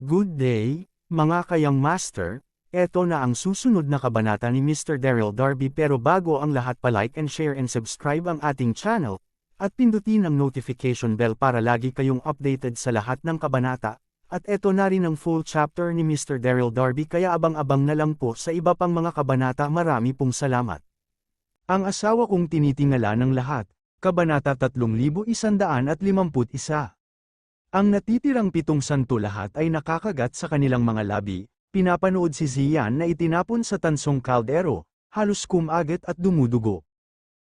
Good day, mga kayang master, eto na ang susunod na kabanata ni Mr. Daryl Darby pero bago ang lahat pa-like and share and subscribe ang ating channel, at pindutin ang notification bell para lagi kayong updated sa lahat ng kabanata, at eto na rin ang full chapter ni Mr. Daryl Darby kaya abang-abang na lang po sa iba pang mga kabanata. Marami pong salamat. Ang asawa kong tinitingala ng lahat, Kabanata 3151. Ang natitirang 7 santo lahat ay nakakagat sa kanilang mga labi, pinapanood si Zian na itinapon sa tansong kaldero, halos kumagat at dumudugo.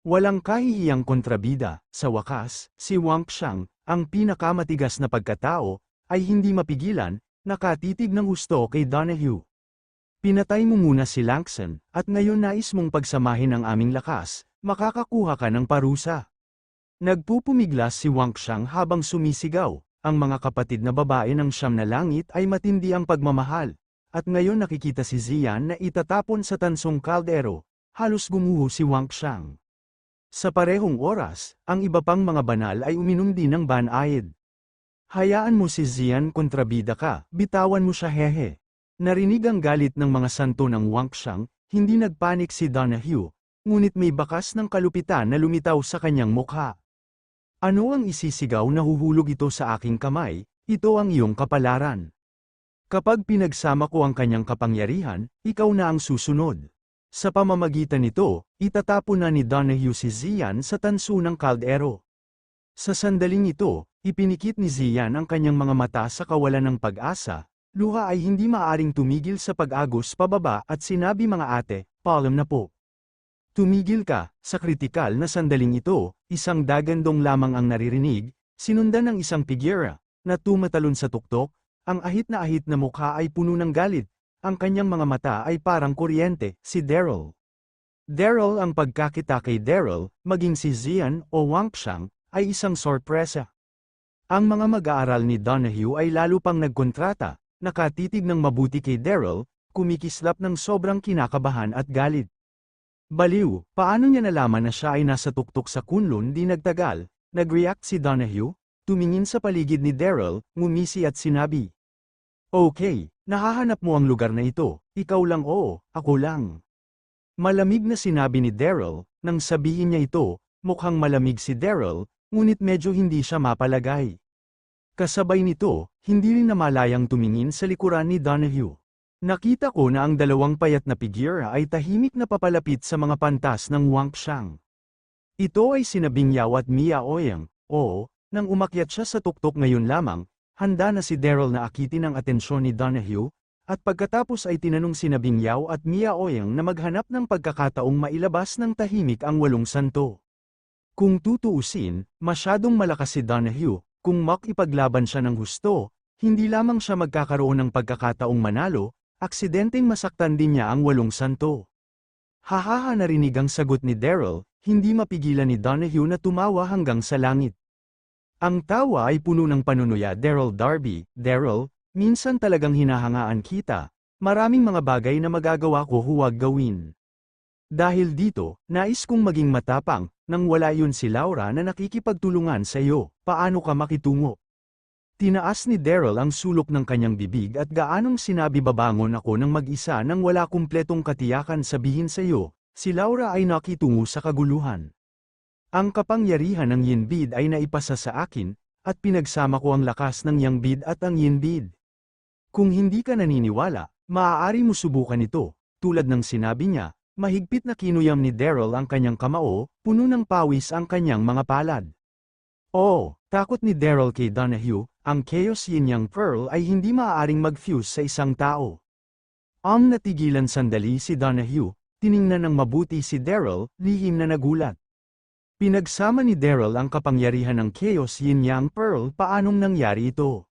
Walang kahihiyang kontrabida, sa wakas, si Wang Xiang, ang pinakamatigas na pagkatao, ay hindi mapigilan, nakatitig ng gusto kay Donahue. Pinatay mo muna si Langson, at ngayon nais mong pagsamahin ang aming lakas, makakakuha ka ng parusa. Nagpupumiglas si Wang Xiang habang sumisigaw. Ang mga kapatid na babae ng Siyam na Langit ay matindi ang pagmamahal, at ngayon nakikita si Zian na itatapon sa tansong kaldero, halos gumuho si Wang Xiang. Sa parehong oras, ang iba pang mga banal ay uminom din ng banayad. Hayaan mo si Zian, kontrabida ka, bitawan mo siya, hehe. Narinig ang galit ng mga santo ng Wang Xiang, hindi nagpanik si Donahue, ngunit may bakas ng kalupitan na lumitaw sa kanyang mukha. Ano ang isisigaw na huhulog ito sa aking kamay, ito ang iyong kapalaran. Kapag pinagsama ko ang kanyang kapangyarihan, ikaw na ang susunod. Sa pamamagitan nito, itatapon na ni Donahue si Zian sa tanso ng kaldero. Sa sandaling ito, ipinikit ni Zian ang kanyang mga mata sa kawalan ng pag-asa, luha ay hindi maaring tumigil sa pag-agos pababa at sinabi, mga ate, paalam na po. Tumigil ka, sa kritikal na sandaling ito, isang dagandong lamang ang naririnig, sinundan ng isang figura, na tumatalon sa tuktok, ang ahit na mukha ay puno ng galit, ang kanyang mga mata ay parang kuryente, si Daryl. Daryl, ang pagkakita kay Daryl, maging si Zian o Wang Xiang, ay isang sorpresa. Ang mga mag-aaral ni Donahue ay lalo pang nagkontrata, nakatitig ng mabuti kay Daryl, kumikislap ng sobrang kinakabahan at galit. Baliw, paano niya nalaman na siya ay nasa tuktok sa Kunlun? Di nagtagal, nag-react si Donahue, tumingin sa paligid ni Daryl, ngumisi at sinabi. Okay, nahahanap mo ang lugar na ito, ikaw lang, oo, ako lang. Malamig na sinabi ni Daryl, nang sabihin niya ito, mukhang malamig si Daryl, ngunit medyo hindi siya mapalagay. Kasabay nito, hindi rin namalayang tumingin sa likuran ni Donahue. Nakita ko na ang dalawang payat na figura ay tahimik na papalapit sa mga pantas ng Wang Xiang. Ito ay sina Bingyao at Mia Ouyang, oo, nang umakyat siya sa tuktok ngayon lamang, handa na si Daryl na akitin ang atensyon ni Donahue, at pagkatapos ay tinanong sina Bingyao at Mia Ouyang na maghanap ng pagkakataong mailabas ng tahimik ang 8 santo. Kung tutuusin, masyadong malakas si Donahue, kung makipaglaban siya ng husto, hindi lamang siya magkakaroon ng pagkakataong manalo, aksidenteng masaktan din niya ang 8 santo. Hahaha, narinig ang sagot ni Daryl, hindi mapigilan ni Donahue na tumawa hanggang sa langit. Ang tawa ay puno ng panunuya. Daryl Darby, Daryl, minsan talagang hinahangaan kita, maraming mga bagay na magagawa ko huwag gawin. Dahil dito, nais kong maging matapang, nang wala yun si Laura na nakikipagtulungan sa iyo, paano ka makitungo? Tinaas ni Daryl ang sulok ng kanyang bibig at gaanong sinabi, babangon ako ng mag-isa nang wala kumpletong katiyakan. Sabihin sa iyo, si Laura ay nakitungo sa kaguluhan. Ang kapangyarihan ng Yin Bid ay naipasa sa akin, at pinagsama ko ang lakas ng Yang Bid at ang Yin Bid. Kung hindi ka naniniwala, maaari mo subukan ito, tulad ng sinabi niya, mahigpit na kinuyam ni Daryl ang kanyang kamao, puno ng pawis ang kanyang mga palad. Oh, takot ni Daryl kay Donahue, ang Chaos Yin Yang Pearl ay hindi maaaring mag-fuse sa isang tao. Natigilan sandali si Donahue, tiningnan ng mabuti si Daryl, lihim na nagulat. Pinagsama ni Daryl ang kapangyarihan ng Chaos Yin Yang Pearl. Paanong nangyari ito?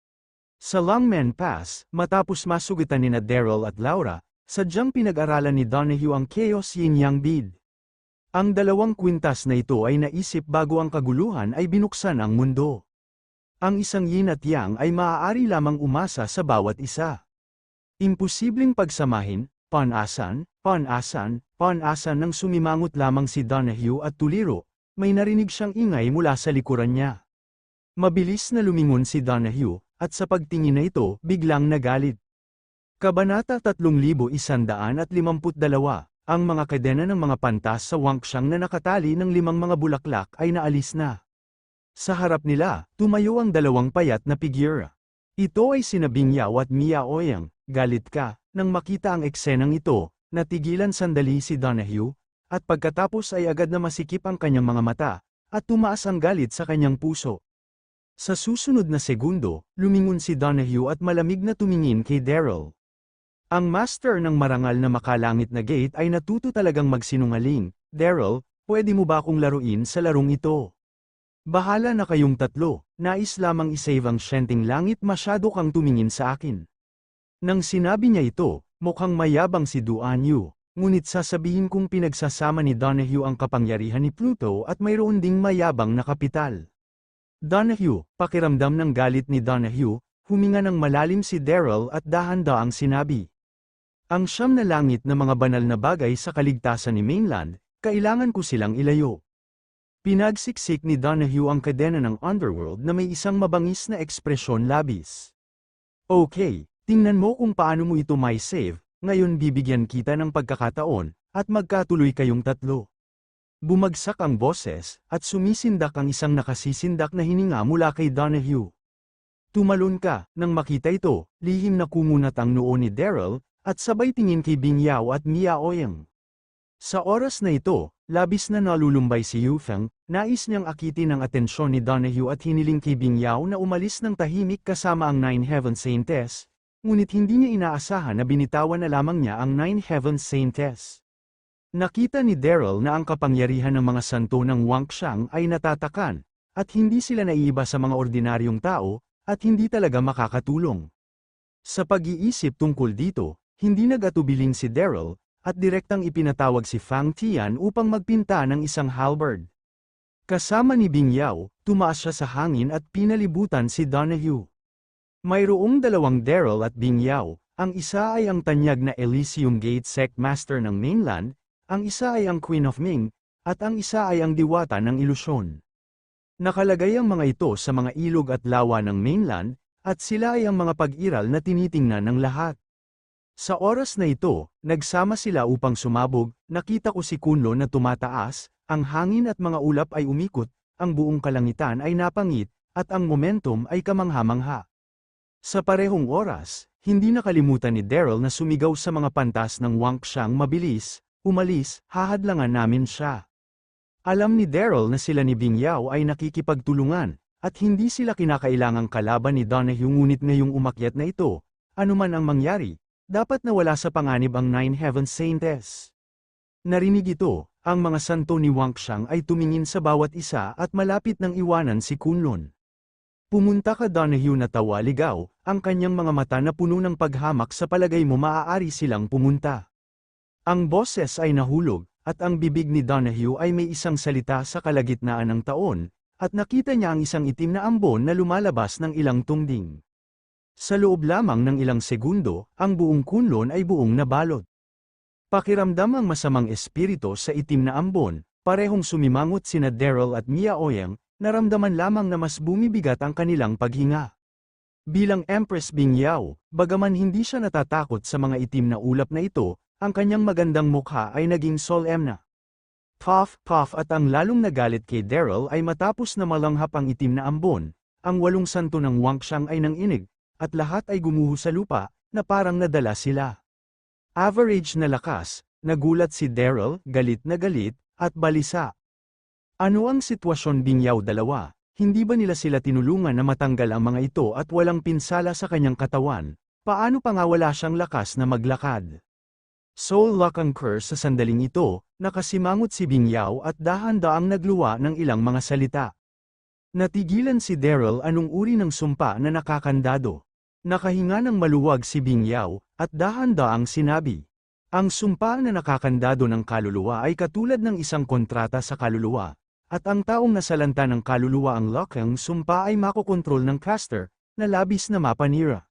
Sa Longman Pass, matapos masugitan ni Daryl at Laura, sadyang pinag-aralan ni Donahue ang Chaos Yin Yang Bid. Ang dalawang kwintas na ito ay naisip bago ang kaguluhan ay binuksan ang mundo. Ang isang yin at yang ay maaari lamang umasa sa bawat isa. Imposibleng pagsamahin, pan-asan nang sumimangot lamang si Donahue at tuliro, may narinig siyang ingay mula sa likuran niya. Mabilis na lumingon si Donahue, at sa pagtingin na ito, biglang nagalit. Kabanata 3152. Ang mga kadena ng mga pantas sa Wangxiang na nakatali ng 5 mga bulaklak ay naalis na. Sa harap nila, tumayo ang 2 payat na figura. Ito ay sina Bingyao at Miaoyang. Galit ka. Nang makita ang eksenang ito, natigilan sandali si Donahue, at pagkatapos ay agad na masikip ang kanyang mga mata, at tumaas ang galit sa kanyang puso. Sa susunod na segundo, lumingon si Donahue at malamig na tumingin kay Daryl. Ang master ng marangal na makalangit na gate ay natuto talagang magsinungaling. Daryl, pwede mo ba akong laruin sa larong ito? Bahala na kayong tatlo, nais lamang isave ang syenting langit, masyado kang tumingin sa akin. Nang sinabi niya ito, mukhang mayabang si Duanyu, ngunit sasabihin kong pinagsasama ni Donahue ang kapangyarihan ni Pluto at mayroon ding mayabang na kapital. Donahue, pakiramdam ng galit ni Donahue, huminga ng malalim si Daryl at dahan-daang sinabi. Ang 9 na langit na mga banal na bagay sa kaligtasan ni Mainland, kailangan ko silang ilayo. Pinagsiksik ni Donahue ang kadena ng underworld na may isang mabangis na ekspresyon labis. Okay, tingnan mo kung paano mo ito may save, ngayon bibigyan kita ng pagkakataon, at magkatuloy kayong tatlo. Bumagsak ang boses, at sumisindak ang isang nakasisindak na hininga mula kay Donahue. Tumalon ka, nang makita ito, lihim na kumunat ang noo ni Daryl, at sabay tingin kay Bingyao at Miaoyang. Sa oras na ito, labis na nalulumbay si Yufeng, nais niyang akitin ang atensyon ni Donahue at hiniling kay Bingyao na umalis ng tahimik kasama ang 9 Heaven Saintess, ngunit hindi niya inaasahan na binitawan na lamang niya ang 9 Heaven Saintess. Nakita ni Daryl na ang kapangyarihan ng mga santo ng Wangxiang ay natatakan, at hindi sila naiiba sa mga ordinaryong tao, at hindi talaga makakatulong. Sa pag-iisip tungkol dito, hindi nag-atubiling si Daryl, at direktang ipinatawag si Fang Tian upang magpinta ng isang halberd. Kasama ni Bingyao, tumaas siya sa hangin at pinalibutan si Donahue. Mayroong 2 Daryl at Bingyao, ang isa ay ang tanyag na Elysium Gate Sect Master ng Mainland, ang isa ay ang Queen of Ming, at ang isa ay ang Diwata ng Ilusyon. Nakalagay ang mga ito sa mga ilog at lawa ng Mainland, at sila ay ang mga pag-iral na tinitingnan ng lahat. Sa oras na ito, nagsama sila upang sumabog, nakita ko si Kunlo na tumataas, ang hangin at mga ulap ay umikot, ang buong kalangitan ay napangit, at ang momentum ay kamangha-mangha. Sa parehong oras, hindi nakalimutan ni Daryl na sumigaw sa mga pantas ng Wangxiang mabilis, umalis, hahadlangan namin siya. Alam ni Daryl na sila ni Bingyao ay nakikipagtulungan, at hindi sila kinakailangang kalaban ni Donahue, ngunit ngayong umakyat na ito, anuman ang mangyari, dapat na wala sa panganib ang 9 Heaven Saintess. Narinig ito, ang mga santo ni Wangxiang ay tumingin sa bawat isa at malapit nang iwanan si Kunlun. Pumunta ka Donahue, na tawa-ligaw, ang kanyang mga mata na puno ng paghamak, sa palagay mo maaari silang pumunta. Ang boses ay nahulog, at ang bibig ni Donahue ay may isang salita sa kalagitnaan ng taon, at nakita niya ang isang itim na ambon na lumalabas ng ilang tungding. Sa loob lamang ng ilang segundo, ang buong Kunlun ay buong nabalot. Pakiramdam ang masamang espiritu sa itim na ambon, parehong sumimangot sina Daryl at Miaoyang, naramdaman lamang na mas bumibigat ang kanilang paghinga. Bilang Empress Bingyao, bagaman hindi siya natatakot sa mga itim na ulap na ito, ang kanyang magandang mukha ay naging solemn na. Puff, puff, at ang lalong nagalit kay Daryl ay matapos na malanghap ang itim na ambon, ang 8 santo ng Wangxiang ay nanginig, at lahat ay gumuho sa lupa, na parang nadala sila. Average na lakas, nagulat si Daryl, galit na galit, at balisa. Ano ang sitwasyon Bingyao? Dalawa, hindi ba nila sila tinulungan na matanggal ang mga ito at walang pinsala sa kanyang katawan? Paano pa nga wala siyang lakas na maglakad? Soul lock ang curse. Sa sandaling ito, nakasimangot si Bingyao at dahan-daang nagluwa ng ilang mga salita. Natigilan si Daryl, anong uri ng sumpa na nakakandado. Nakahinga ng maluwag si Bingyao, at dahan-daang sinabi. Ang sumpa na nakakandado ng kaluluwa ay katulad ng isang kontrata sa kaluluwa, at ang taong nasalanta ng kaluluwa ang lokang sumpa ay makokontrol ng caster, na labis na mapanira.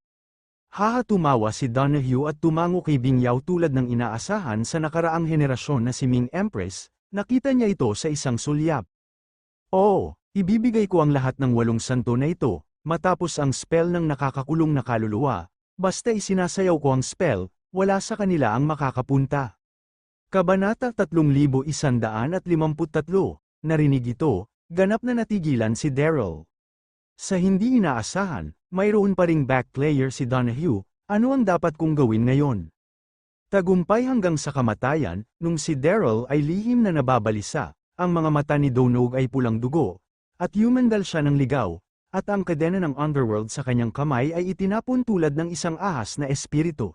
Tumawa si Donahue at tumango kay Bingyao tulad ng inaasahan sa nakaraang henerasyon na si Ming Empress, nakita niya ito sa isang sulyap. Oo, ibibigay ko ang lahat ng 8 santo na ito, matapos ang spell ng nakakakulong na kaluluwa, basta isinasayaw ko ang spell, wala sa kanila ang makakapunta. Kabanata 3153, narinig ito, ganap na natigilan si Daryl. Sa hindi inaasahan, mayroon pa ring back player si Donahue, ano ang dapat kong gawin ngayon? Tagumpay hanggang sa kamatayan, nung si Daryl ay lihim na nababalisa, ang mga mata ni Donog ay pulang dugo, at humandal siya ng ligaw, at ang kadena ng underworld sa kanyang kamay ay itinapon tulad ng isang ahas na espiritu.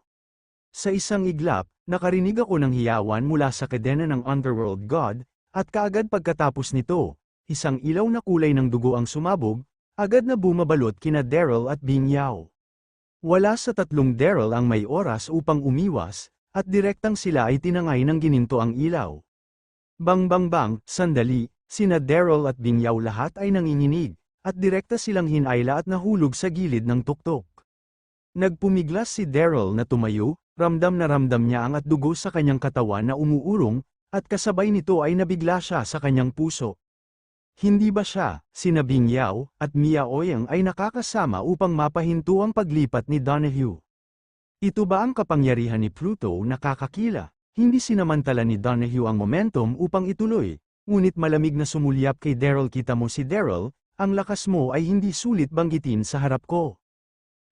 Sa isang iglap, nakarinig ako ng hiyawan mula sa kadena ng underworld god, at kaagad pagkatapos nito, isang ilaw na kulay ng dugo ang sumabog, agad na bumabalot kina Daryl at Bing Yao. Wala sa tatlong Daryl ang may oras upang umiwas, at direktang sila ay tinangay ng gininto ang ilaw. Bang bang bang, sandali, sina Daryl at Bing Yao lahat ay nanginginig, at direkta silang hinayla at nahulog sa gilid ng tuktok. Nagpumiglas si Daryl na tumayo, ramdam na ramdam niya ang dugo sa kanyang katawan na umuurong, at kasabay nito ay nabigla siya sa kanyang puso. Hindi ba siya, sina Bing Yao, at Mia Ouyang ay nakakasama upang mapahinto ang paglipat ni Donahue? Ito ba ang kapangyarihan ni Pluto na kakakila? Hindi sinamantala ni Donahue ang momentum upang ituloy, ngunit malamig na sumulyap kay Daryl. Kita mo si Daryl, ang lakas mo ay hindi sulit banggitin sa harap ko.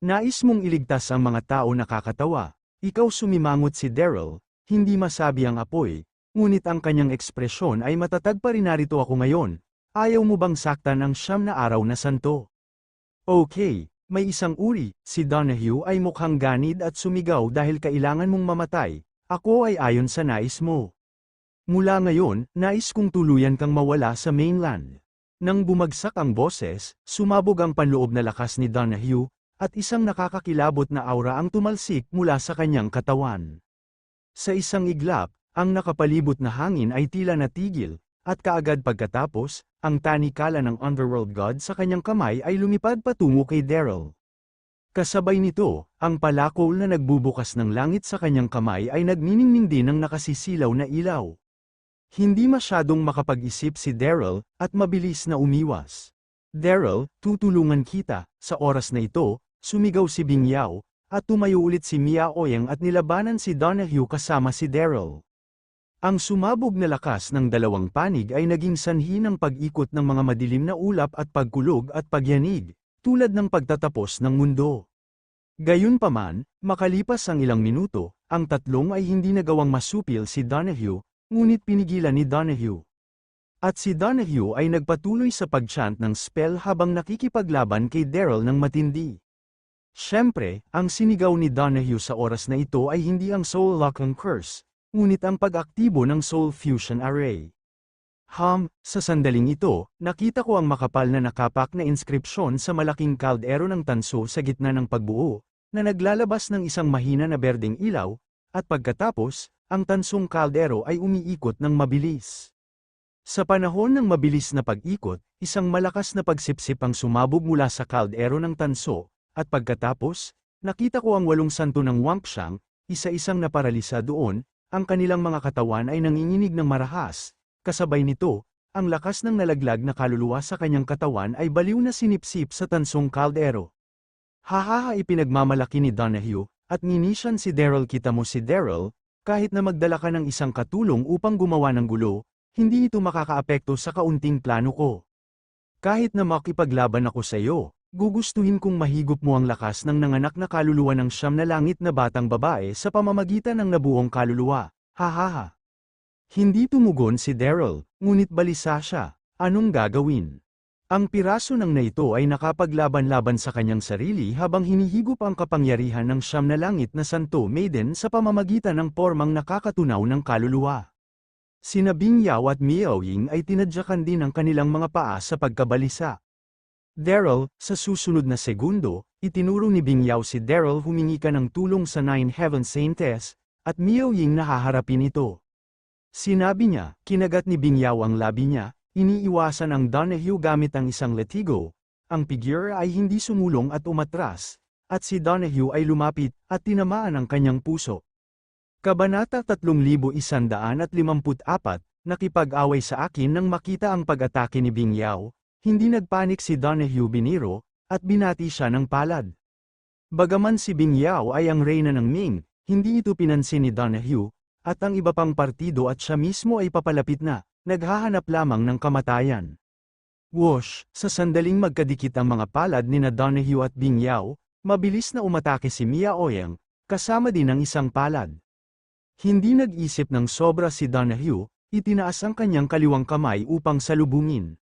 Nais mong iligtas ang mga tao nakakatawa. Ikaw sumimangot si Daryl, hindi masabi ang apoy, ngunit ang kanyang ekspresyon ay matatag pa rin. Narito ako ngayon, ayaw mo bang saktan ang 9 na araw na santo? Okay, may isang uri, si Donahue ay mukhang ganid at sumigaw dahil kailangan mong mamatay, ako ay ayon sa nais mo. Mula ngayon, nais kong tuluyan kang mawala sa mainland. Nang bumagsak ang boses, sumabog ang panloob na lakas ni Donahue, at isang nakakakilabot na aura ang tumalsik mula sa kanyang katawan. Sa isang iglap, ang nakapalibot na hangin ay tila natigil, at kaagad pagkatapos, ang tanikala ng underworld god sa kanyang kamay ay lumipad patungo kay Daryl. Kasabay nito, ang palakol na nagbubukas ng langit sa kanyang kamay ay nagniningning din ng nakasisilaw na ilaw. Hindi masyadong makapag-isip si Daryl, at mabilis na umiwas. Daryl, tutulungan kita. Sa oras na ito, sumigaw si Bing Yao, at tumayo ulit si Mia Ouyang at nilabanan si Donahue kasama si Daryl. Ang sumabog na lakas ng dalawang panig ay naging sanhi ng pag-ikot ng mga madilim na ulap at pagkulog at pagyanig, tulad ng pagtatapos ng mundo. Gayunpaman, makalipas ang ilang minuto, ang tatlong ay hindi nagawang masupil si Donahue, ngunit pinigilan ni Donahue. At si Donahue ay nagpatuloy sa pag-chant ng spell habang nakikipaglaban kay Daryl ng matindi. Siyempre, ang sinigaw ni Donahue sa oras na ito ay hindi ang Soul Locking Curse, ngunit ang pag-aktibo ng Soul Fusion Array. Sa sandaling ito, nakita ko ang makapal na nakapak na inskripsyon sa malaking kaldero ng tanso sa gitna ng pagbuo, na naglalabas ng isang mahina na berdeng ilaw, at pagkatapos, ang tansong kaldero ay umiikot ng mabilis. Sa panahon ng mabilis na pag-ikot, isang malakas na pagsipsip ang sumabog mula sa kaldero ng tanso, at pagkatapos, nakita ko ang 8 santo ng Wangxiang, isa-isang naparalisa doon, ang kanilang mga katawan ay nanginginig ng marahas, kasabay nito, ang lakas ng nalaglag na kaluluwa sa kanyang katawan ay baliw na sinipsip sa tansong kaldero. Hahaha, ipinagmamalaki ni Donahue, at nginisyan si Daryl. Kita mo si Daryl, kahit na magdala ka ng isang katulong upang gumawa ng gulo, hindi ito makakaapekto sa kaunting plano ko. Kahit na makipaglaban ako sa iyo, gugustuhin kong mahigop mo ang lakas ng nanganak na kaluluwa ng 9 na langit na batang babae sa pamamagitan ng nabuong kaluluwa. Hahaha. Hindi tumugon si Daryl, ngunit balisa siya. Anong gagawin? Ang piraso ng na ito ay nakapaglaban-laban sa kanyang sarili habang hinihigop ang kapangyarihan ng 9 na langit na Santo Maiden sa pamamagitan ng pormang nakakatunaw ng kaluluwa. Sina Bing Yao at Mia Ouyang ay tinadyakan din ang kanilang mga paa sa pagkabalisa. Daryl, sa susunod na segundo, itinuro ni Bing Yao si Daryl humingi ka ng tulong sa 9 Heaven Saints, at Mia Ouyang na haharapin ito. Sinabi niya, kinagat ni Bing Yao ang labi niya, iniiwasan ang Donahue gamit ang isang latigo, ang figure ay hindi sumulong at umatras, at si Donahue ay lumapit, at tinamaan ang kanyang puso. Kabanata 3154, nakipag-away sa akin nang makita ang pag-atake ni Bing Yao, hindi nagpanik si Donahue. Biniro, at binati siya ng palad. Bagaman si Bing Yao ay ang reyna ng Ming, hindi ito pinansin ni Donahue, at ang iba pang partido at siya mismo ay papalapit na, naghahanap lamang ng kamatayan. Whoosh, sa sandaling magkadikit ang mga palad ni Donahue at Bing Yao, mabilis na umatake si Mia Ouyang, kasama din ng isang palad. Hindi nag-isip ng sobra si Donahue, itinaas ang kanyang kaliwang kamay upang salubungin.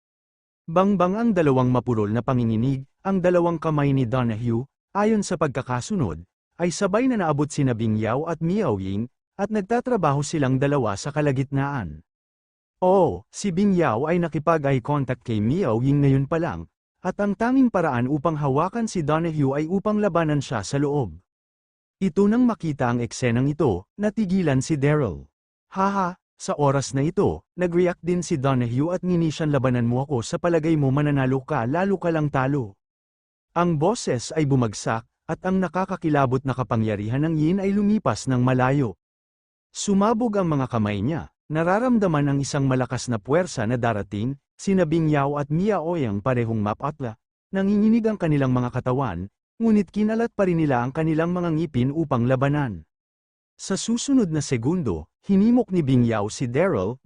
Bangbang ang dalawang mapurol na panginginig, ang dalawang kamay ni Donahue, ayon sa pagkakasunod, ay sabay na naabot sina Bing Yao at Miao Ying, at nagtatrabaho silang dalawa sa kalagitnaan. Oo, si Bing Yao ay nakipag-eye contact kay Miao Ying ngayon pa lang, at ang tanging paraan upang hawakan si Donahue ay upang labanan siya sa loob. Ito nang makita ang eksenang ito, natigilan si Daryl. Haha, sa oras na ito, nag-react din si Donahue at nginisyan labanan mo ako sa palagay mo mananalo ka lalo ka lang talo. Ang boses ay bumagsak, at ang nakakakilabot na kapangyarihan ng Yin ay lumipas ng malayo. Sumabog ang mga kamay niya, nararamdaman ang isang malakas na puwersa na darating, sina Bing Yao at Mia Ouyang parehong mapatla, nanginginig ang kanilang mga katawan, ngunit kinalat pa rin nila ang kanilang mga ngipin upang labanan. Sa susunod na segundo, hinimok ni Bing Yao si Daryl,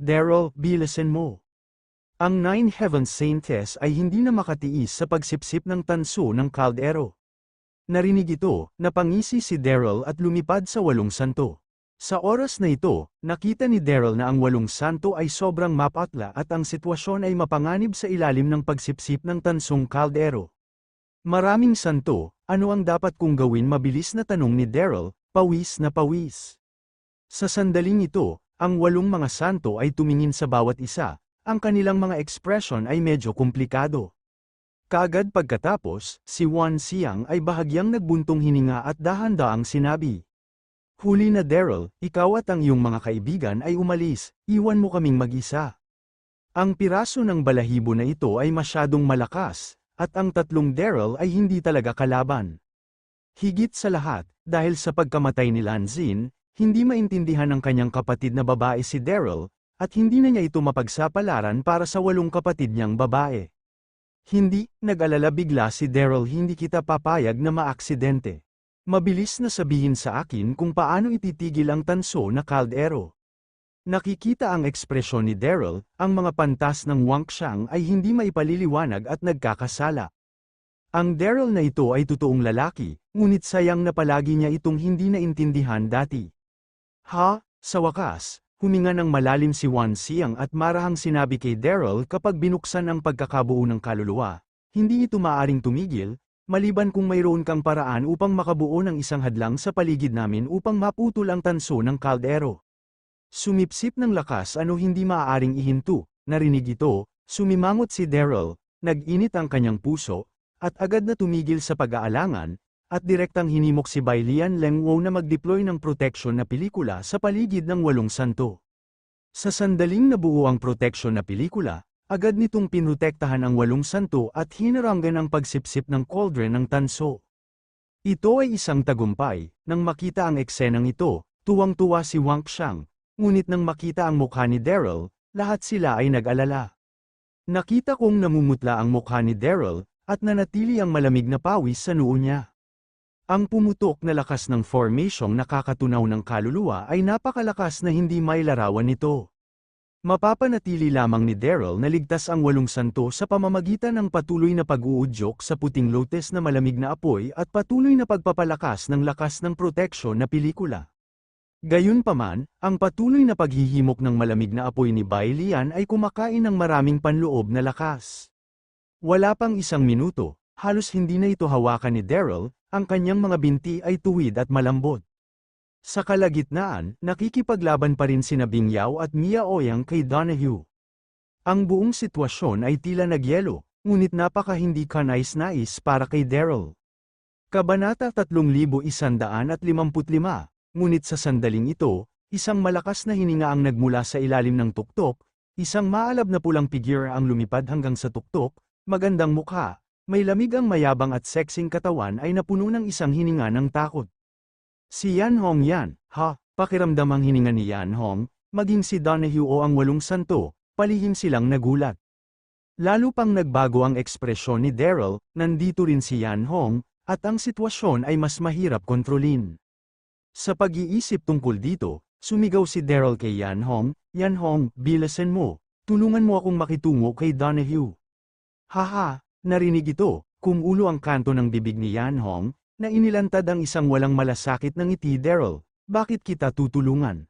bilisan mo. Ang Nine Heaven Saintess ay hindi na makatiis sa pagsipsip ng tanso ng kaldero. Narinig ito, napangisi si Daryl at lumipad sa walong santo. Sa oras na ito, nakita ni Daryl na ang walong santo ay sobrang mapatla at ang sitwasyon ay mapanganib sa ilalim ng pagsipsip ng tansong kaldero. Maraming santo, ano ang dapat kong gawin? Mabilis na tanong ni Daryl, pawis na pawis. Sa sandaling ito, ang walong mga santo ay tumingin sa bawat isa. Ang kanilang mga ekspresyon ay medyo komplikado. Kaagad pagkatapos, si Wan Xiang ay bahagyang nagbuntong hininga at dahan-daang sinabi. Huli na Daryl, ikaw at ang iyong mga kaibigan ay umalis, iwan mo kaming mag-isa. Ang piraso ng balahibo na ito ay masyadong malakas, at ang tatlong Daryl ay hindi talaga kalaban. Higit sa lahat, dahil sa pagkamatay ni Lan Xin, hindi maintindihan ng kanyang kapatid na babae si Daryl, at hindi na niya ito mapagsapalaran para sa walong kapatid niyang babae. Hindi, nag-alala bigla si Daryl, hindi kita papayag na maaksidente. Mabilis na sabihin sa akin kung paano ititigil ang tanso na kaldero. Nakikita ang ekspresyon ni Daryl, ang mga pantas ng Wang Xiang ay hindi maipaliliwanag at nagkakasala. Ang Daryl na ito ay totoong lalaki, ngunit sayang na palagi niya itong hindi naintindihan dati. Sa wakas, huminga ng malalim si Wan Xiang at marahang sinabi kay Daryl kapag binuksan ang pagkakabuo ng kaluluwa, hindi ito maaring tumigil, maliban kung mayroon kang paraan upang makabuo ng isang hadlang sa paligid namin upang maputol ang tanso ng kaldero. Sumipsip ng lakas ano hindi maaaring ihinto, narinig ito, sumimangot si Daryl, nag-init ang kanyang puso, at agad na tumigil sa pag-aalangan, at direktang hinimok si Bai Lian Lengwo na mag-deploy ng protection na pelikula sa paligid ng walong santo. Sa sandaling nabuo ang protection na pelikula, agad nitong pinrotektahan ang walong santo at hinaranggan ang pagsipsip ng cauldron ng tanso. Ito ay isang tagumpay, nang makita ang eksenang ito, tuwang-tuwa si Wang Xiang, ngunit nang makita ang mukha ni Daryl, lahat sila ay nag-alala. Nakita kong namumutla ang mukha ni Daryl, at nanatili ang malamig na pawis sa noo niya. Ang pumutok na lakas ng formasyong nakakatunaw ng kaluluwa ay napakalakas na hindi mailarawan nito. Mapapanatili lamang ni Daryl na ligtas ang walong santo sa pamamagitan ng patuloy na pag-uudyok sa puting lotus na malamig na apoy at patuloy na pagpapalakas ng lakas ng proteksyon na pelikula. Gayunpaman, ang patuloy na paghihimok ng malamig na apoy ni Bai Lian ay kumakain ng maraming panloob na lakas. Wala pang isang minuto, halos hindi na ito hawakan ni Daryl, ang kanyang mga binti ay tuwid at malambot. Sa kalagitnaan, nakikipaglaban pa rin sina Bing Yao at Mia Ouyang kay Donahue. Ang buong sitwasyon ay tila nagyelo, ngunit napaka hindi kanais-nais para kay Daryl. Kabanata 3155, ngunit sa sandaling ito, isang malakas na hininga ang nagmula sa ilalim ng tuktok, isang maalab na pulang figure ang lumipad hanggang sa tuktok, magandang mukha, may lamig ang mayabang at sexing katawan ay napuno ng isang hininga ng takot. Si Yan Hong yan, pakiramdam ang hininga ni Yan Hong, maging si Donahue o ang walong santo, palihim silang nagulat. Lalo pang nagbago ang ekspresyon ni Daryl, nandito rin si Yan Hong, at ang sitwasyon ay mas mahirap kontrolin. Sa pag-iisip tungkol dito, sumigaw si Daryl kay Yan Hong, bilasan mo, tulungan mo akong makitungo kay Donahue. Haha, narinig ito, kumulo ang kanto ng bibig ni Yan Hong, na inilantad ang isang walang malasakit ng ngiti. Daryl, bakit kita tutulungan?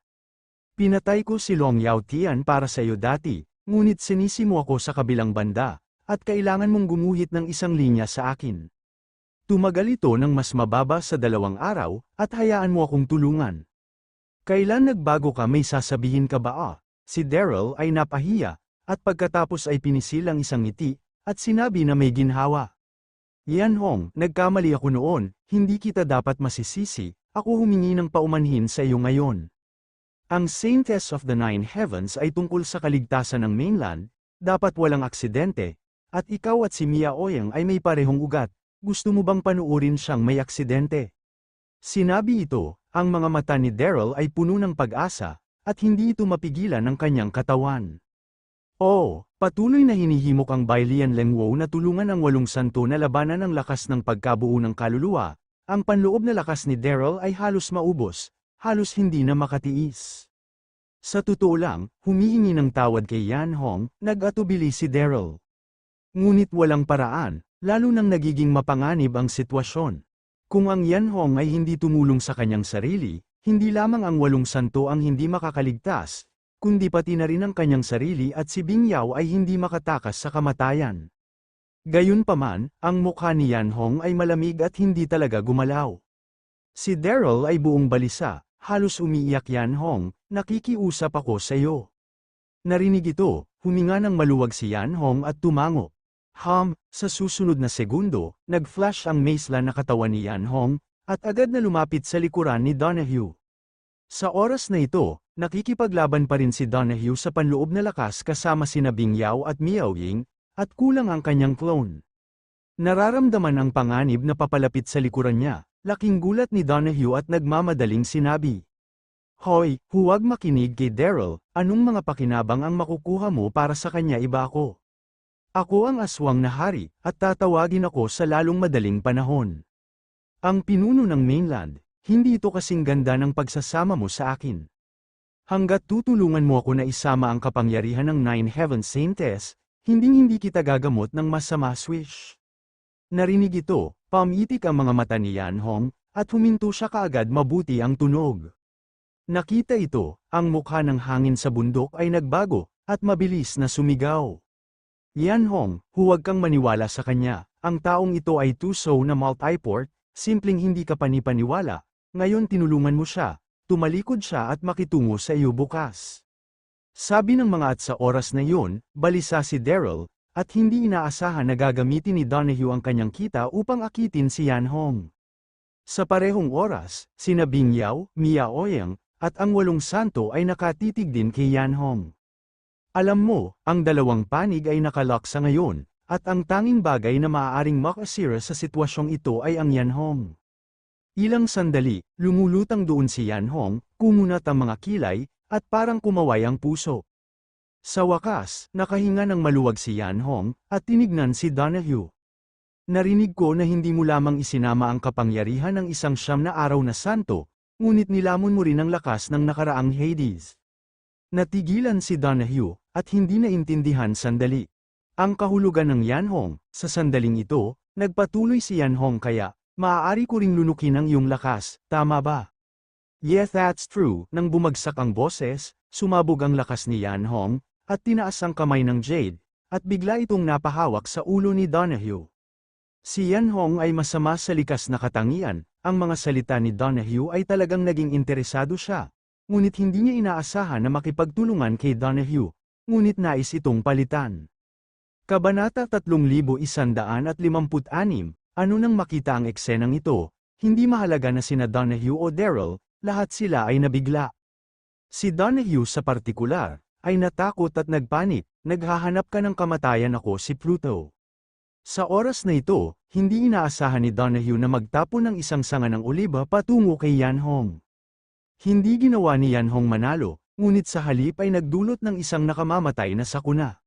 Pinatay ko si Long Yao Tian para sa iyo dati, ngunit sinisi mo ako sa kabilang banda, at kailangan mong gumuhit ng isang linya sa akin. Tumagal ito ng mas mababa sa 2 araw, at hayaan mo akong tulungan. Kailan nagbago ka, may sasabihin ka ba? Si Daryl ay napahiya, at pagkatapos ay pinisil ang isang ngiti, at sinabi na may ginhawa. Yan Hong, nagkamali ako noon, hindi kita dapat masisisi, ako humingi ng paumanhin sa iyo ngayon. Ang Saintess of the Nine Heavens ay tungkol sa kaligtasan ng mainland, dapat walang aksidente, at ikaw at si Mia Oyang ay may parehong ugat, gusto mo bang panuorin siyang may aksidente? Sinabi ito, ang mga mata ni Daryl ay puno ng pag-asa, at hindi ito mapigilan ng kanyang katawan. Oh, patuloy na hinihimok ang Bailian Lengwo na tulungan ang 8 santo na labanan ang lakas ng pagkabuo ng kaluluwa, ang panloob na lakas ni Daryl ay halos maubos, halos hindi na makatiis. Sa totoo lang, humihingi ng tawad kay Yan Hong, nag-atubili si Daryl. Ngunit walang paraan, lalo nang nagiging mapanganib ang sitwasyon. Kung ang Yan Hong ay hindi tumulong sa kanyang sarili, hindi lamang ang 8 santo ang hindi makakaligtas, kundi pati na rin ang kanyang sarili at si Bing Yao ay hindi makatakas sa kamatayan. Gayunpaman, ang mukha ni Yan Hong ay malamig at hindi talaga gumalaw. Si Daryl ay buong balisa, halos umiiyak. Yan Hong, nakikiusap ako sa iyo. Narinig ito, huminga ng maluwag si Yan Hong at tumango. Sa susunod na segundo, nag-flash ang macelan na katawan ni Yan Hong, at agad na lumapit sa likuran ni Donahue. Sa oras na ito, nakikipaglaban pa rin si Donahue sa panloob na lakas kasama sina Bing Yao at Miao Ying, at kulang ang kanyang clone. Nararamdaman ang panganib na papalapit sa likuran niya, laking gulat ni Donahue at nagmamadaling sinabi. Hoy, huwag makinig kay Daryl, anong mga pakinabang ang makukuha mo para sa kanya? Iba ako. Ako ang aswang na hari, at tatawagin ako sa lalong madaling panahon. Ang pinuno ng mainland, hindi ito kasing ganda ng pagsasama mo sa akin. Hanggat tutulungan mo ako na isama ang kapangyarihan ng Nine Heaven Saintess, hindi kita gagamot ng masama. Swish. Narinig ito, pamitik ang mga mata ni Yan Hong, at huminto siya kaagad. Mabuti ang tunog. Nakita ito, ang mukha ng hangin sa bundok ay nagbago, at mabilis na sumigaw. Yan Hong, huwag kang maniwala sa kanya, ang taong ito ay tuso na multiport, simpleng hindi ka panipaniwala, ngayon tinulungan mo siya, tumalikod siya at makitungo sa iyo bukas. Sabi ng mga at sa oras na yun, balisa si Daryl, at hindi inaasahan na gagamitin ni Donahue ang kanyang kita upang akitin si Yan Hong. Sa parehong oras, sina Bing Yao, Mia Oyang, at ang 8 santo ay nakatitig din kay Yan Hong. Alam mo, ang 2 panig ay nakalock sa ngayon, at ang tanging bagay na maaaring makasira sa sitwasyong ito ay ang Yan Hong. Ilang sandali, lumulutang doon si Yan Hong, kumunat ang mga kilay, at parang kumaway ang puso. Sa wakas, nakahinga ng maluwag si Yan Hong, at tinignan si Donahue. Narinig ko na hindi mo lamang isinama ang kapangyarihan ng 9 na araw na santo, ngunit nilamon mo rin ang lakas ng nakaraang Hades. Natigilan si Donahue, at hindi naintindihan sandali. Ang kahulugan ng Yan Hong, sa sandaling ito, nagpatuloy si Yan Hong. Kaya, maaari ko ring lunukin ang iyong lakas, tama ba? Yes, that's true. Nang bumagsak ang boses, sumabog ang lakas ni Yan Hong, at tinaas ang kamay ng Jade, at bigla itong napahawak sa ulo ni Donahue. Si Yan Hong ay masama sa likas na katangian, ang mga salita ni Donahue ay talagang naging interesado siya. Ngunit hindi niya inaasahan na makipagtulungan kay Donahue, ngunit nais itong palitan. Kabanata 3156, ano nang makita ang eksenang ito, hindi mahalaga na sina Donahue o Daryl, lahat sila ay nabigla. Si Donahue sa partikular, ay natakot at nagpanik, naghahanap ka ng kamatayan. Ako si Pluto. Sa oras na ito, hindi inaasahan ni Donahue na magtapon ng isang sanga ng oliba patungo kay Yan Hong. Hindi ginawa ni Yan Hong manalo, ngunit sa halip ay nagdulot ng isang nakamamatay na sakuna.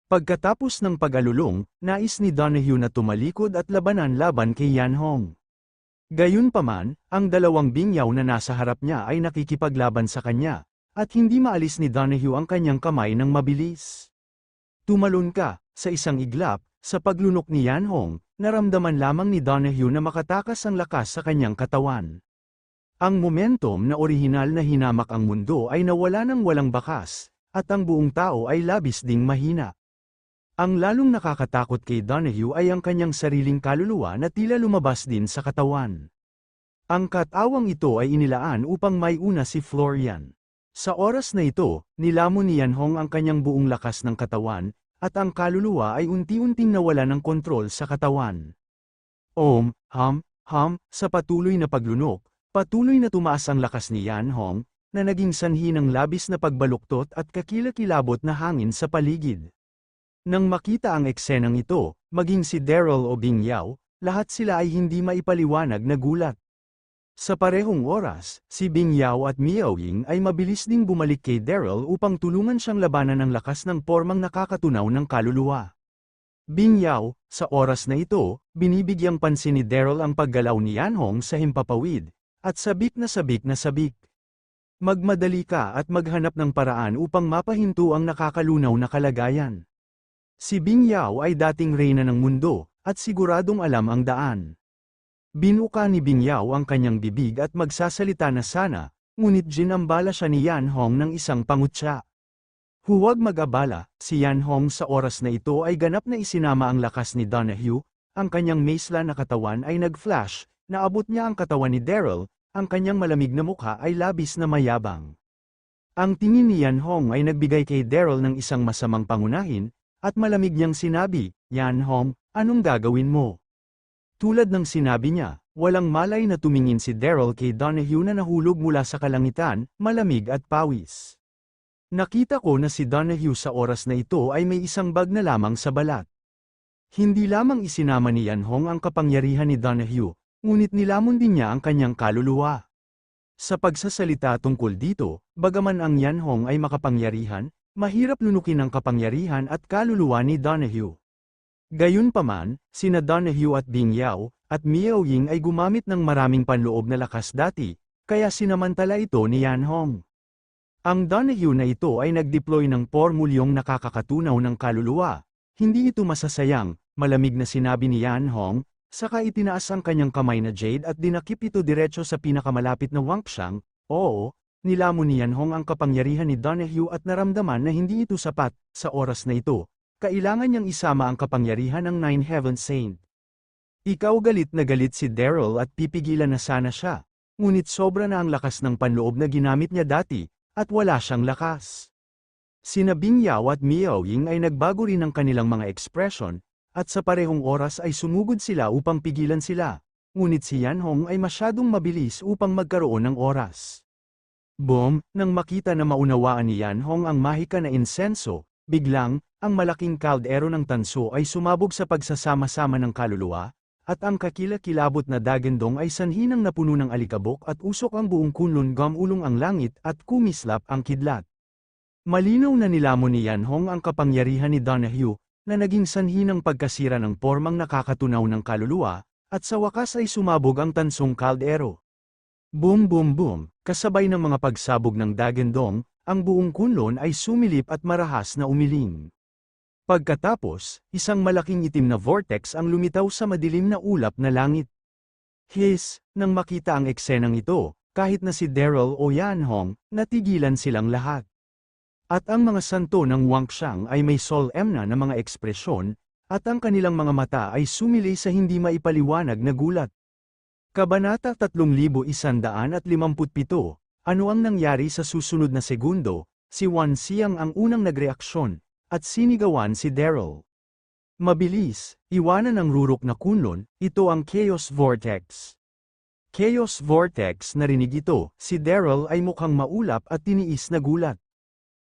Pagkatapos ng pag-alulong, nais ni Donahue na tumalikod at labanan laban kay Yan Hong. Gayunpaman, ang dalawang bingyaw na nasa harap niya ay nakikipaglaban sa kanya, at hindi maalis ni Donahue ang kanyang kamay ng mabilis. Tumalon ka, sa isang iglap, sa paglunok ni Yan Hong, naramdaman lamang ni Donahue na makatakas ang lakas sa kanyang katawan. Ang momentum na orihinal na hinamak ang mundo ay nawala ng walang bakas, at ang buong tao ay labis ding mahina. Ang lalong nakakatakot kay Donahue ay ang kanyang sariling kaluluwa na tila lumabas din sa katawan. Ang katawang ito ay inilaan upang maiuna si Florian. Sa oras na ito, nilamon ni Yan Hong ang kanyang buong lakas ng katawan, at ang kaluluwa ay unti-unting nawala ng kontrol sa katawan. Sa patuloy na paglunok, patuloy na tumaas ang lakas ni Yan Hong, na naging sanhi ng labis na pagbaluktot at kakilakilabot na hangin sa paligid. Nang makita ang eksenang ito, maging si Daryl o Bingyao, lahat sila ay hindi maipaliwanag na gulat. Sa parehong oras, si Bingyao at Miaoying ay mabilis ding bumalik kay Daryl upang tulungan siyang labanan ang lakas ng pormang nakakatunaw ng kaluluwa. Bingyao, sa oras na ito, binibigyang pansin ni Daryl ang paggalaw ni Yan Hong sa himpapawid, at sabik na sabik na sabik. Magmadali ka at maghanap ng paraan upang mapahinto ang nakakalunaw na kalagayan. Si Bingyao ay dating reyna ng mundo, at siguradong alam ang daan. Binuka ni Bingyao ang kanyang bibig at magsasalita na sana, ngunit ginambala siya ni Yan Hong ng isang pangutya. Huwag mag-abala, si Yan Hong sa oras na ito ay ganap na isinama ang lakas ni Donahue, ang kanyang maesla na katawan ay nag-flash, naabot niya ang katawan ni Daryl, ang kanyang malamig na mukha ay labis na mayabang. Ang tingin ni Yan Hong ay nagbigay kay Daryl ng isang masamang pangunahin, at malamig niyang sinabi, Yan Hong, anong gagawin mo? Tulad ng sinabi niya, walang malay na tumingin si Daryl kay Donahue na nahulog mula sa kalangitan, malamig at pawis. Nakita ko na si Donahue sa oras na ito ay may isang bag na lamang sa balat. Hindi lamang isinama ni Yan Hong ang kapangyarihan ni Donahue, ngunit nilamon din niya ang kanyang kaluluwa. Sa pagsasalita tungkol dito, bagaman ang Yan Hong ay makapangyarihan, mahirap lunukin ang kapangyarihan at kaluluwa ni Donahue. Gayunpaman, sina Donahue at Bingyao, at Miaoying ay gumamit ng maraming panloob na lakas dati, kaya sinamantala ito ni Yan Hong. Ang Donahue na ito ay nag-deploy ng pormulyong nakakakatunaw ng kaluluwa. Hindi ito masasayang, malamig na sinabi ni Yan Hong, saka itinaas ang kanyang kamay na jade at dinakip ito diretso sa pinakamalapit na Wangxiang. Oo, nilamon ni Yan Hong ang kapangyarihan ni Donahue at naramdaman na hindi ito sapat. Sa oras na ito, kailangan niyang isama ang kapangyarihan ng Nine Heaven Saint. Ikaw galit na galit si Daryl at pipigilan na sana siya, ngunit sobra na ang lakas ng panloob na ginamit niya dati, at wala siyang lakas. Sina Bingyao at Miaoying ay nagbago rin ang kanilang mga ekspresyon, at sa parehong oras ay sumugod sila upang pigilan sila, ngunit si Yan Hong ay masyadong mabilis upang magkaroon ng oras. Boom, nang makita na maunawaan ni Yan Hong ang mahika na insenso, biglang, ang malaking kaldero ng tanso ay sumabog sa pagsasama-sama ng kaluluwa, at ang kakilakilabot na dagendong ay sanhi ng napuno ng alikabok at usok ang buong Kunlun gumulong ang langit at kumislap ang kidlat. Malinaw na nilamon ni Yan Hong ang kapangyarihan ni Donahue, na naging sanhi ng pagkasira ng pormang nakakatunaw ng kaluluwa, at sa wakas ay sumabog ang tansong kaldero. Boom boom boom, kasabay ng mga pagsabog ng dagendong, ang buong Kunlun ay sumilip at marahas na umiling. Pagkatapos, isang malaking itim na vortex ang lumitaw sa madilim na ulap na langit. Nang makita ang eksenang ito, kahit na si Daryl o Yan Hong, natigilan silang lahat. At ang mga santo ng Wangxiang ay may solemna na mga ekspresyon, at ang kanilang mga mata ay sumili sa hindi maipaliwanag na gulat. Kabanata 3157, Ano ang nangyari sa susunod na segundo? Si Wan Xiang ang unang nagreaksyon, at sinigawan si Daryl. Mabilis, iwanan ang rurok na kunlun, ito ang Chaos Vortex. Chaos Vortex, narinig ito, si Daryl ay mukhang maulap at tiniis na gulat.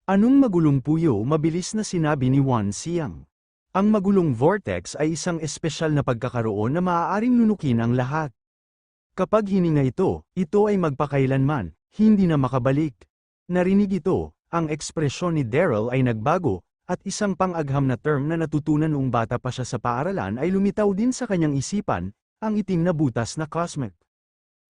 Anong magulong puyo? Mabilis na sinabi ni Wan Xiang. Ang magulong vortex ay isang espesyal na pagkakaroon na maaaring lunukin ang lahat. Kapag hininga ito ay magpakailanman, hindi na makabalik. Narinig ito, ang ekspresyon ni Daryl ay nagbago, At isang pang-agham na term na natutunan noong bata pa siya sa paaralan ay lumitaw din sa kanyang isipan, ang itim na butas na cosmic.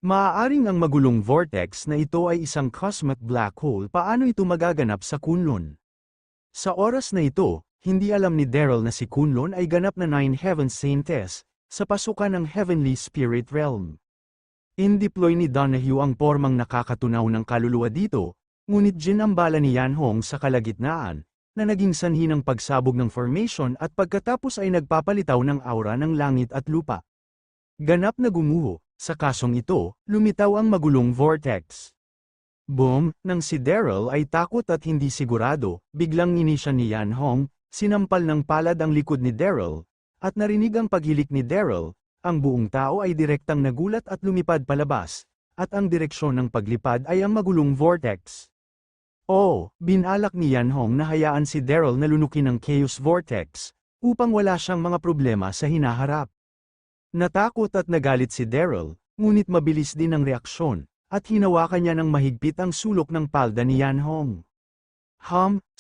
Maaaring ang magulong vortex na ito ay isang cosmic black hole. Paano ito magaganap sa Kunlun? Sa oras na ito, hindi alam ni Daryl na si Kunlun ay ganap na Nine Heavens Saintess, sa pasukan ng Heavenly Spirit Realm. In-deploy ni Donahue ang pormang nakakatunaw ng kaluluwa dito, ngunit ginambala ni Yan Hong sa kalagitnaan, na naging sanhi ng pagsabog ng formation at pagkatapos ay nagpapalitaw ng aura ng langit at lupa. Ganap na gumuho, sa kasong ito, lumitaw ang magulong vortex. Boom, nang si Daryl ay takot at hindi sigurado, biglang inisya ni Yan Hong, sinampal ng palad ang likod ni Daryl, at narinig ang paghilik ni Daryl, ang buong tao ay direktang nagulat at lumipad palabas, at ang direksyon ng paglipad ay ang magulong vortex. Binalak ni Yan Hong na hayaan si Daryl na lunukin ng chaos vortex, upang wala siyang mga problema sa hinaharap. Natakot at nagalit si Daryl, ngunit mabilis din ang reaksyon, at hinawakan niya ng mahigpit ang sulok ng palda ni Yan Hong.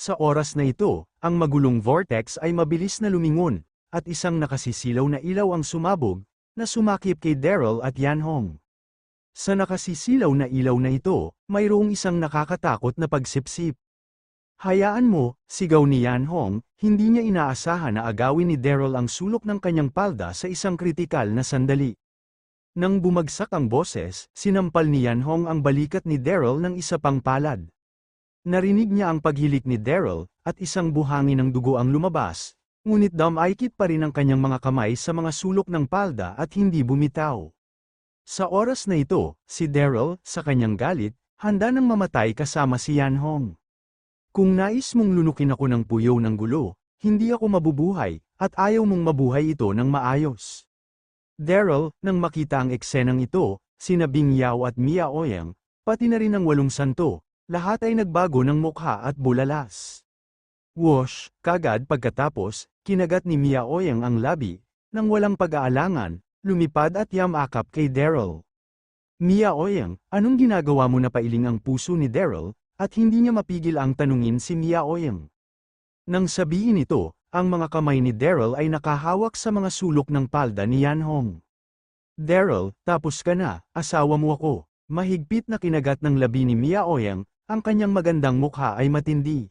Sa oras na ito, ang magulong vortex ay mabilis na lumingon, at isang nakasisilaw na ilaw ang sumabog, na sumakip kay Daryl at Yan Hong. Sa nakasisilaw na ilaw na ito, mayroong isang nakakatakot na pagsipsip. Hayaan mo, sigaw ni Yan Hong, hindi niya inaasahan na agawin ni Daryl ang sulok ng kanyang palda sa isang kritikal na sandali. Nang bumagsak ang boses, sinampal ni Yan Hong ang balikat ni Daryl ng isa pang palad. Narinig niya ang paghilik ni Daryl, at isang buhangin ng dugo ang lumabas, ngunit dumaikit pa rin ang kanyang mga kamay sa mga sulok ng palda at hindi bumitaw. Sa oras na ito, si Daryl, sa kanyang galit, handa nang mamatay kasama si Yan Hong. Kung nais mong lunukin ako ng puyo ng gulo, hindi ako mabubuhay, at ayaw mong mabuhay ito ng maayos. Daryl, nang makita ang eksenang ito, sina Bing Yao at Mia Ouyang, pati na rin ang 8 santo, lahat ay nagbago ng mukha at bulalas. Whoosh, kagad pagkatapos, kinagat ni Mia Ouyang ang labi, nang walang pag-aalangan, lumipad at yamakap kay Daryl. Mia Ouyang, anong ginagawa mo na pailing ang puso ni Daryl, at hindi niya mapigil ang tanungin si Mia Ouyang. Nang sabihin ito, ang mga kamay ni Daryl ay nakahawak sa mga sulok ng palda ni Yan Hong. Daryl, tapos ka na, asawa mo ako. Mahigpit na kinagat ng labi ni Mia Ouyang, ang kanyang magandang mukha ay matindi.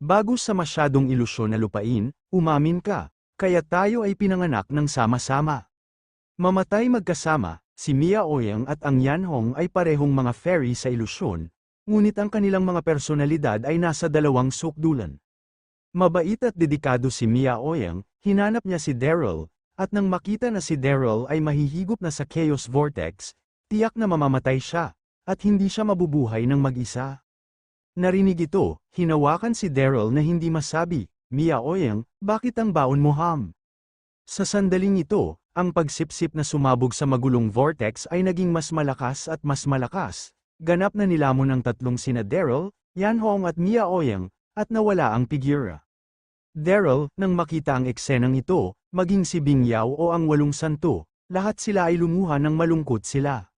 Bago sa masyadong ilusyon na lupain, umamin ka, kaya tayo ay pinanganak ng sama-sama. Mamatay magkasama, si Mia Ouyang at ang Yan Hong ay parehong mga fairy sa ilusyon, ngunit ang kanilang mga personalidad ay nasa dalawang sukdulan. Mabait at dedikado si Mia Ouyang, hinanap niya si Daryl, at nang makita na si Daryl ay mahihigop na sa chaos vortex, tiyak na mamamatay siya, at hindi siya mabubuhay ng mag-isa. Narinig ito, hinawakan si Daryl na hindi masabi, Mia Ouyang, bakit ang baon mo Sa sandaling ito, ang pagsipsip na sumabog sa magulong vortex ay naging mas malakas at mas malakas. Ganap na nilamon ang tatlong sina Daryl, Yan Hong at Mia Ouyang, at nawala ang figura. Daryl, nang makita ang eksenang ito, maging si Bing Yao o ang 8 santo, lahat sila ay lumuha ng malungkot sila.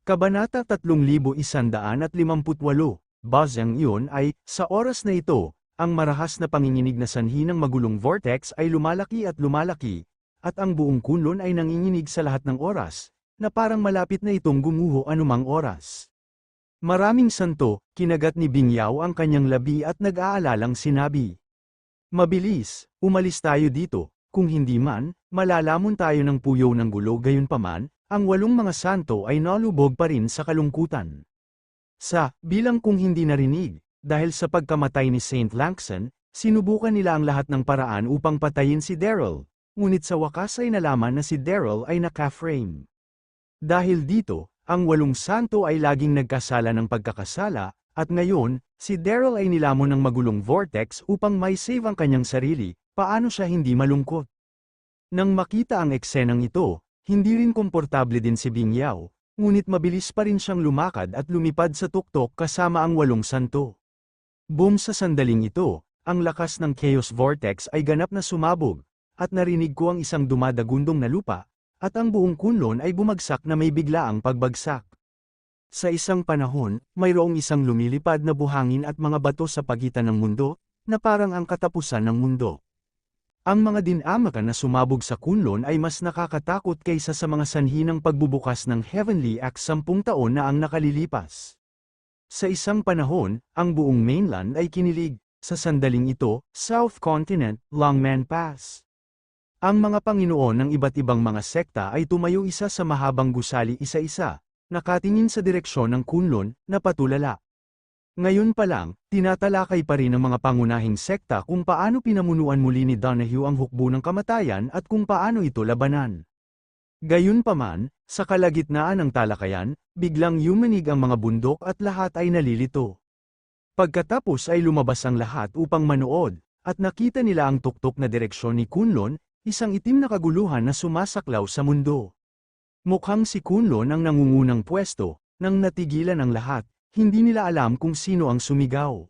Kabanata 3158, Bazang iyon ay, sa oras na ito, ang marahas na panginginig na sanhi ng magulong vortex ay lumalaki at lumalaki, at ang buong Kunlun ay nanginginig sa lahat ng oras, na parang malapit na itong gumuho anumang oras. Maraming santo, kinagat ni Bing Yao ang kanyang labi at nag-aalalang sinabi. Mabilis, umalis tayo dito, kung hindi man, malalamon tayo ng puyo ng gulo gayunpaman, ang 8 mga santo ay nalubog pa rin sa kalungkutan. Bilang kung hindi narinig, dahil sa pagkamatay ni Saint Langston, sinubukan nila ang lahat ng paraan upang patayin si Daryl. Ngunit sa wakas ay nalaman na si Daryl ay naka-frame. Dahil dito, ang 8 santo ay laging nagkasala ng pagkakasala, at ngayon, si Daryl ay nilamon ng magulong vortex upang may save ang kanyang sarili, paano siya hindi malungkot? Nang makita ang eksenang ito, hindi rin komportable din si Bing Yao, ngunit mabilis pa rin siyang lumakad at lumipad sa tuktok kasama ang 8 santo. Boom, sa sandaling ito, ang lakas ng chaos vortex ay ganap na sumabog, at narinig ko ang isang dumadagundong na lupa, at ang buong Kunlun ay bumagsak na may biglaang pagbagsak. Sa isang panahon, mayroong isang lumilipad na buhangin at mga bato sa pagitan ng mundo, na parang ang katapusan ng mundo. Ang mga dinamakan na sumabog sa Kunlun ay mas nakakatakot kaysa sa mga sanhi ng pagbubukas ng Heavenly Axe 10 taon na ang nakalilipas. Sa isang panahon, ang buong mainland ay kinilig. Sa sandaling ito, South Continent, Longman Pass. Ang mga Panginoon ng iba't ibang mga sekta ay tumayo isa sa mahabang gusali isa-isa, nakatingin sa direksyon ng Kunlun, na patulala. Ngayon pa lang, tinatalakay pa rin ng mga pangunahing sekta kung paano pinamunuan muli ni Donahue ang hukbo ng kamatayan at kung paano ito labanan. Gayunpaman, sa kalagitnaan ng talakayan, biglang yumanig ang mga bundok at lahat ay nalilito. Pagkatapos ay lumabas ang lahat upang manood, at nakita nila ang tuktok na direksyon ni Kunlun, isang itim na kaguluhan na sumasaklaw sa mundo. Mukhang si Kunlun ang nangungunang pwesto, nang natigilan ang lahat. Hindi nila alam kung sino ang sumigaw.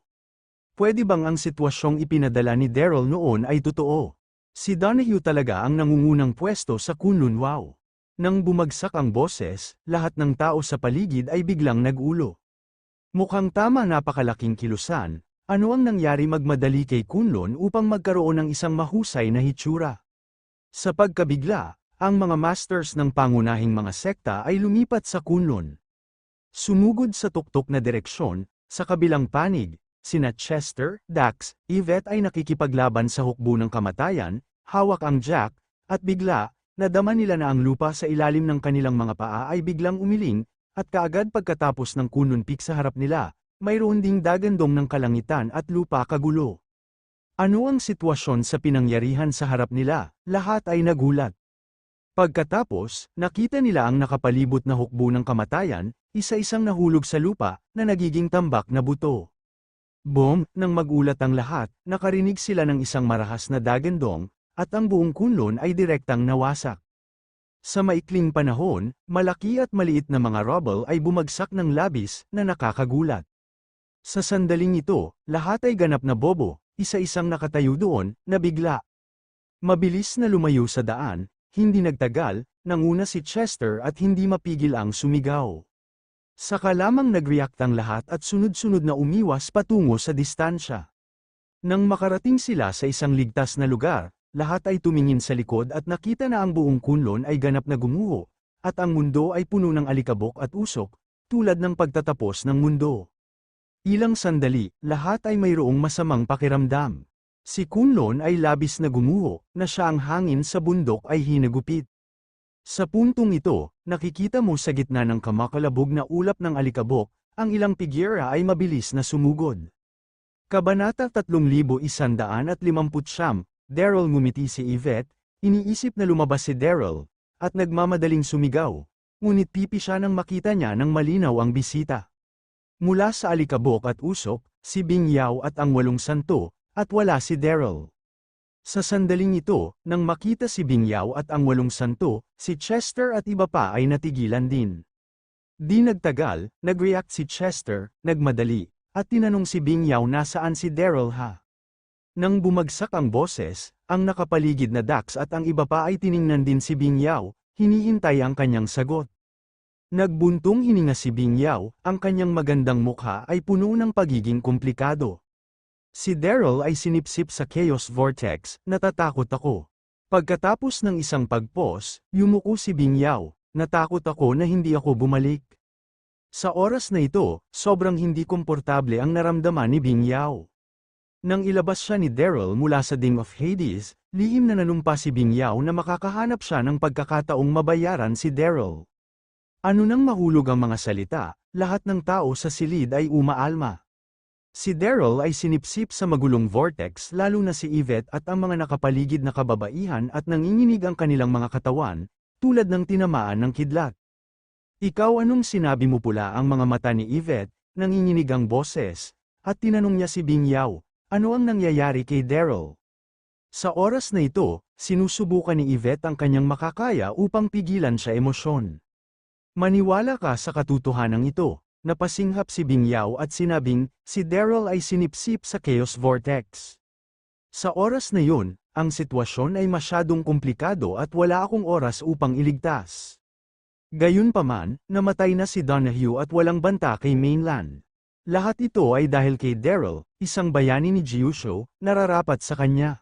Pwede bang ang sitwasyong ipinadala ni Daryl noon ay totoo? Si Donahue talaga ang nangungunang pwesto sa Kunlun. Wow! Nang bumagsak ang boses, lahat ng tao sa paligid ay biglang nag-ulo. Mukhang tama napakalaking kilusan. Ano ang nangyari magmadali kay Kunlun upang magkaroon ng isang mahusay na hitsura? Sa pagkabigla, ang mga masters ng pangunahing mga sekta ay lumipat sa Kunlun. Sumugod sa tuktok na direksyon, sa kabilang panig, sina Chester, Dax, Yvette ay nakikipaglaban sa hukbo ng kamatayan, hawak ang jack, at bigla, nadama nila na ang lupa sa ilalim ng kanilang mga paa ay biglang umiling, at kaagad pagkatapos ng Kunlun Peak sa harap nila, mayroon ding dagandong ng kalangitan at lupa kagulo. Ano ang sitwasyon sa pinangyarihan sa harap nila? Lahat ay nagulat. Pagkatapos, nakita nila ang nakapalibot na hukbo ng kamatayan, isa-isang nahulog sa lupa, na nagiging tambak na buto. Boom, nang magulat ang lahat, nakarinig sila ng isang marahas na dagandong, at ang buong Kunlun ay direktang nawasak. Sa maikling panahon, malaki at maliit na mga rubble ay bumagsak ng labis, na nakakagulat. Sa sandaling ito, lahat ay ganap na bobo, isa-isang nakatayo doon, na bigla. Mabilis na lumayo sa daan, hindi nagtagal, nanguna si Chester at hindi mapigil ang sumigaw. Saka lamang nag-react ang lahat at sunod-sunod na umiwas patungo sa distansya. Nang makarating sila sa isang ligtas na lugar, lahat ay tumingin sa likod at nakita na ang buong Kunlun ay ganap na gumuho, at ang mundo ay puno ng alikabok at usok, tulad ng pagtatapos ng mundo. Ilang sandali, lahat ay mayroong masamang pakiramdam. Si Kunlun ay labis na gumuho, na siya ang hangin sa bundok ay hinagupit. Sa puntong ito, nakikita mo sa gitna ng kamakalabog na ulap ng alikabok, ang ilang pigyera ay mabilis na sumugod. Kabanata 3159, Daryl ngumiti si Yvette, iniisip na lumabas si Daryl, at nagmamadaling sumigaw, ngunit pipi siya nang makita niya ng malinaw ang bisita. Mula sa alikabok at usok, si Bing Yao at ang 8 santo, at wala si Daryl. Sa sandaling ito, nang makita si Bing Yao at ang 8 santo, si Chester at iba pa ay natigilan din. Di nagtagal, nag-react si Chester, nagmadali, at tinanong si Bing Yao nasaan si Daryl ha. Nang bumagsak ang boses, ang nakapaligid na Dax at ang iba pa ay tiningnan din si Bing Yao, hinihintay ang kanyang sagot. Nagbuntong hininga si Bing Yao, ang kanyang magandang mukha ay puno ng pagiging komplikado. Si Daryl ay sinipsip sa Chaos Vortex, natatakot ako. Pagkatapos ng isang pagpos, yumuko si Bing Yao, natakot ako na hindi ako bumalik. Sa oras na ito, sobrang hindi komportable ang naramdaman ni Bing Yao. Nang ilabas siya ni Daryl mula sa Ding of Hades, lihim na nanumpa si Bing Yao na makakahanap siya ng pagkakataong mabayaran si Daryl. Ano nang mahulog ang mga salita, lahat ng tao sa silid ay umaalma. Si Daryl ay sinipsip sa magulong vortex lalo na si Yvette at ang mga nakapaligid na kababaihan at nanginginig ang kanilang mga katawan, tulad ng tinamaan ng kidlat. Ikaw anong sinabi mo pula ang mga mata ni Yvette, nanginginig ang boses, at tinanong niya si Bing Yao, ano ang nangyayari kay Daryl? Sa oras na ito, sinusubukan ni Yvette ang kanyang makakaya upang pigilan siya emosyon. Maniwala ka sa katotohanan ito. Napasinghap si Bing Yao at sinabing, si Daryl ay sinipsip sa Chaos Vortex. Sa oras na yun, ang sitwasyon ay masyadong komplikado at wala akong oras upang iligtas. Gayunpaman, namatay na si Donahue at walang banta kay mainland. Lahat ito ay dahil kay Daryl, isang bayani ni Gyusho, nararapat sa kanya.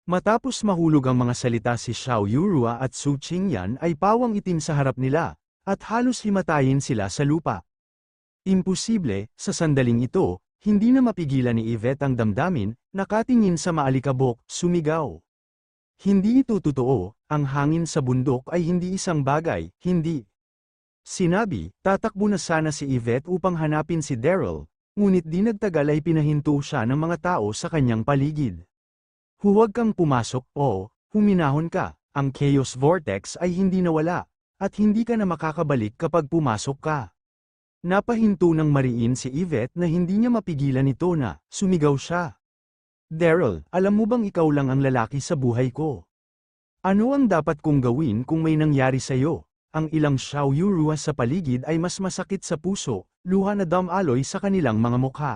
Matapos mahulog ang mga salita si Xiao Yurua at Su Qingyan ay pawang itim sa harap nila, at halos himatayin sila sa lupa. Imposible, sa sandaling ito, hindi na mapigilan ni Yvette ang damdamin, nakatingin sa maalikabok, sumigaw. Hindi ito totoo, ang hangin sa bundok ay hindi isang bagay, hindi. Sinabi, tatakbo na sana si Yvette upang hanapin si Daryl, ngunit di nagtagal ay pinahinto siya ng mga tao sa kanyang paligid. Huwag kang pumasok o, huminahon ka, ang Chaos Vortex ay hindi nawala, at hindi ka na makakabalik kapag pumasok ka. Napahinto ng mariin si Yvette na hindi niya mapigilan ito na, sumigaw siya. Daryl, alam mo bang ikaw lang ang lalaki sa buhay ko? Ano ang dapat kong gawin kung may nangyari sa'yo? Ang ilang Xiao Yurua sa paligid ay mas masakit sa puso, luha na damaloy sa kanilang mga mukha.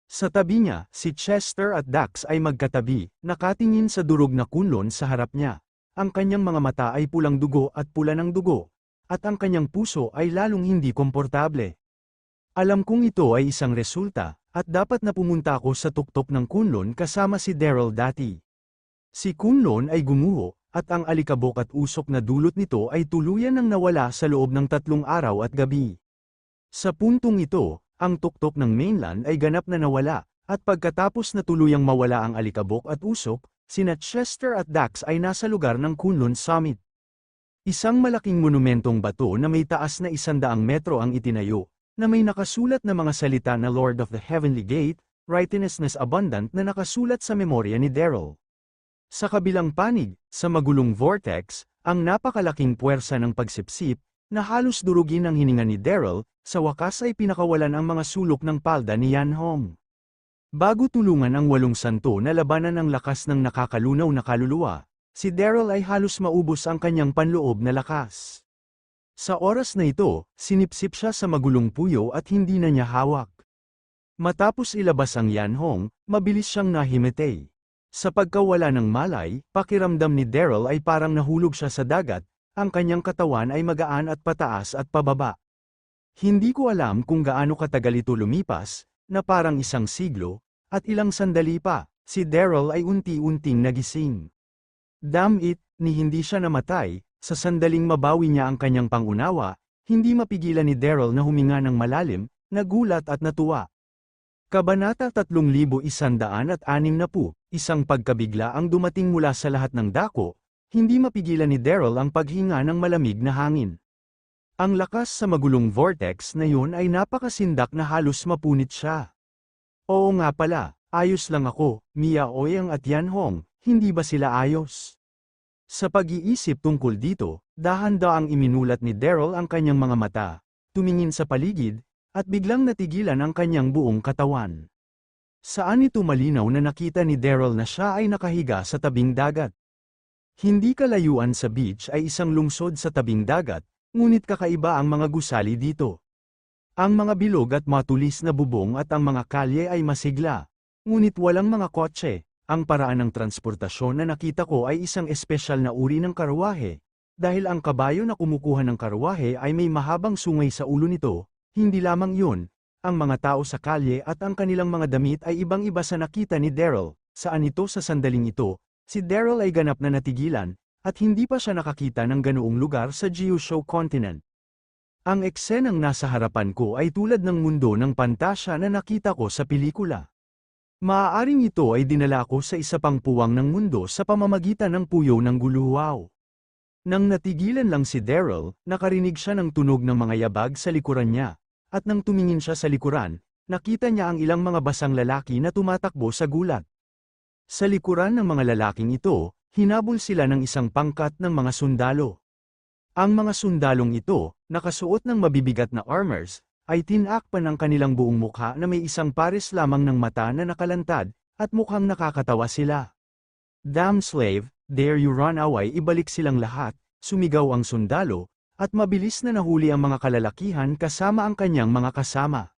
Sa tabi niya, si Chester at Dax ay magkatabi, nakatingin sa durog na kunlon sa harap niya. Ang kanyang mga mata ay pulang dugo at pula ng dugo, at ang kanyang puso ay lalong hindi komportable. Alam kong ito ay isang resulta, at dapat na pumunta ako sa tuktok ng kunlon kasama si Daryl dati. Si kunlon ay gumuho, at ang alikabok at usok na dulot nito ay tuluyan nang nawala sa loob ng 3 araw at gabi. Sa puntong ito, ang tuktok ng mainland ay ganap na nawala, at pagkatapos na tuluyang mawala ang alikabok at usok, sina Chester at Dax ay nasa lugar ng Kunlun Summit. Isang malaking monumentong bato na may taas na 100 metro ang itinayo, na may nakasulat na mga salita na Lord of the Heavenly Gate, Righteousness Abundant na nakasulat sa memorya ni Daryl. Sa kabilang panig, sa magulong vortex, ang napakalaking puwersa ng pagsipsip, na halos durugin ang hininga ni Daryl, sa wakas ay pinakawalan ang mga sulok ng palda ni Yan Hong. Bago tulungan ang 8 santo na labanan ang lakas ng nakakalunaw na kaluluwa, si Daryl ay halos maubos ang kanyang panloob na lakas. Sa oras na ito, sinipsip siya sa magulong puyo at hindi na niya hawak. Matapos ilabas ang Yan Hong, mabilis siyang nahimatay. Sa pagkawala ng malay, pakiramdam ni Daryl ay parang nahulog siya sa dagat, ang kanyang katawan ay magaan at pataas at pababa. Hindi ko alam kung gaano katagal ito lumipas, na parang 1 siglo, at ilang sandali pa, si Daryl ay unti-unting nagising. Damn it, ni hindi siya namatay, sa sandaling mabawi niya ang kanyang pangunawa, hindi mapigilan ni Daryl na huminga ng malalim, nagulat at natuwa. Kabanata 3160, isang pagkabigla ang dumating mula sa lahat ng dako, hindi mapigilan ni Daryl ang paghinga ng malamig na hangin. Ang lakas sa magulong vortex na yun ay napakasindak na halos mapunit siya. Oo nga pala, ayos lang ako, Mia Oyang at Yan Hong, hindi ba sila ayos? Sa pag-iisip tungkol dito, dahan-daang iminulat ni Daryl ang kanyang mga mata, tumingin sa paligid, at biglang natigilan ang kanyang buong katawan. Saan ito malinaw na nakita ni Daryl na siya ay nakahiga sa tabing dagat? Hindi kalayuan sa beach ay isang lungsod sa tabing dagat, ngunit kakaiba ang mga gusali dito. Ang mga bilog at matulis na bubong at ang mga kalye ay masigla, ngunit walang mga kotse. Ang paraan ng transportasyon na nakita ko ay isang espesyal na uri ng karwahe, dahil ang kabayo na kumukuha ng karwahe ay may mahabang sungay sa ulo nito, hindi lamang yun, ang mga tao sa kalye at ang kanilang mga damit ay ibang-iba sa nakita ni Daryl. Saan ito sa sandaling ito, si Daryl ay ganap na natigilan, at hindi pa siya nakakita ng ganoong lugar sa Gyusho Continent. Ang eksenang nasa harapan ko ay tulad ng mundo ng pantasya na nakita ko sa pelikula. Maaaring ito ay dinala ko sa isa pang puwang ng mundo sa pamamagitan ng puyo ng guluwaw. Nang natigilan lang si Daryl, nakarinig siya ng tunog ng mga yabag sa likuran niya, at nang tumingin siya sa likuran, nakita niya ang ilang mga basang lalaki na tumatakbo sa gulat. Sa likuran ng mga lalaking ito, hinabol sila ng isang pangkat ng mga sundalo. Ang mga sundalong ito, nakasuot ng mabibigat na armors, ay tinakpan ng kanilang buong mukha na may isang pares lamang ng mata na nakalantad, at mukhang nakakatawa sila. Damn slave, dare you run away, ibalik silang lahat, sumigaw ang sundalo, at mabilis na nahuli ang mga kalalakihan kasama ang kanyang mga kasama.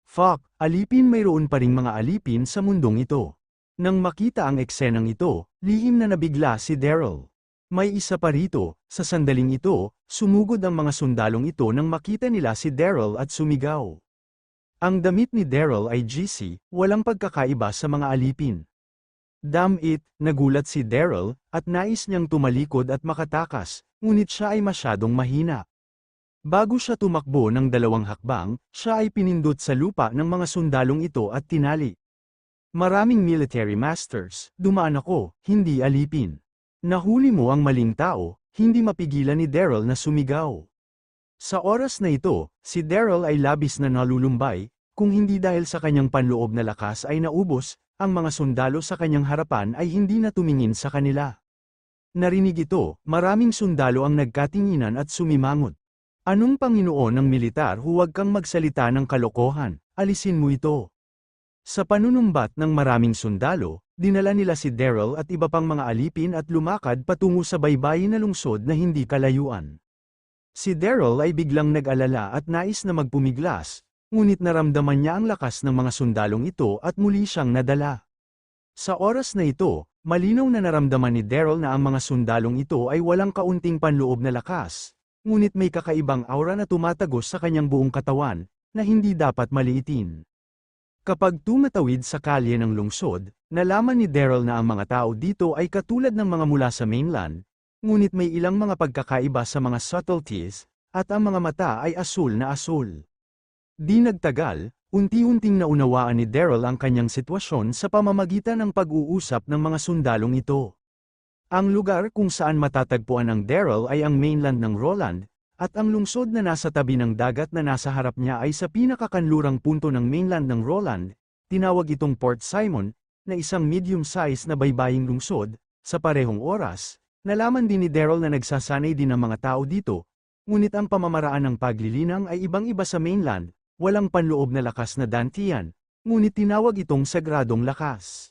Fuck, alipin, mayroon pa ring mga alipin sa mundong ito. Nang makita ang eksenang ito, lihim na nabigla si Daryl. May isa pa rito, sa sandaling ito, sumugod ang mga sundalong ito nang makita nila si Daryl at sumigaw. Ang damit ni Daryl ay GC, walang pagkakaiba sa mga alipin. Damn it, nagulat si Daryl, at nais niyang tumalikod at makatakas, ngunit siya ay masyadong mahina. Bago siya tumakbo ng 2 hakbang, siya ay pinindot sa lupa ng mga sundalong ito at tinali. Maraming military masters, dumaan ako, hindi alipin. Nahuli mo ang maling tao, hindi mapigilan ni Daryl na sumigaw. Sa oras na ito, si Daryl ay labis na nalulumbay, kung hindi dahil sa kanyang panloob na lakas ay naubos, ang mga sundalo sa kanyang harapan ay hindi na tumingin sa kanila. Narinig ito, maraming sundalo ang nagkatinginan at sumimangot. Anong Panginoon ng militar, huwag kang magsalita ng kalokohan, alisin mo ito. Sa panunumbat ng maraming sundalo, dinala nila si Daryl at iba pang mga alipin at lumakad patungo sa baybayin na lungsod na hindi kalayuan. Si Daryl ay biglang nag-alala at nais na magpumiglas, ngunit naramdaman niya ang lakas ng mga sundalong ito at muli siyang nadala. Sa oras na ito, malinaw na naramdaman ni Daryl na ang mga sundalong ito ay walang kaunting panloob na lakas, ngunit may kakaibang aura na tumatagos sa kanyang buong katawan, na hindi dapat maliitin. Kapag tumatawid sa kalye ng lungsod, nalaman ni Daryl na ang mga tao dito ay katulad ng mga mula sa mainland, ngunit may ilang mga pagkakaiba sa mga subtleties, at ang mga mata ay asul na asul. Di nagtagal, unti-unting naunawaan ni Daryl ang kanyang sitwasyon sa pamamagitan ng pag-uusap ng mga sundalong ito. Ang lugar kung saan matatagpuan ang Daryl ay ang mainland ng Roland, at ang lungsod na nasa tabi ng dagat na nasa harap niya ay sa pinakakanlurang punto ng mainland ng Roland, tinawag itong Port Simon, na isang medium-size na baybaying lungsod. Sa parehong oras, nalaman din ni Daryl na nagsasanay din ang mga tao dito, ngunit ang pamamaraan ng paglilinang ay ibang-iba sa mainland, walang panloob na lakas na dantian, ngunit tinawag itong sagradong lakas.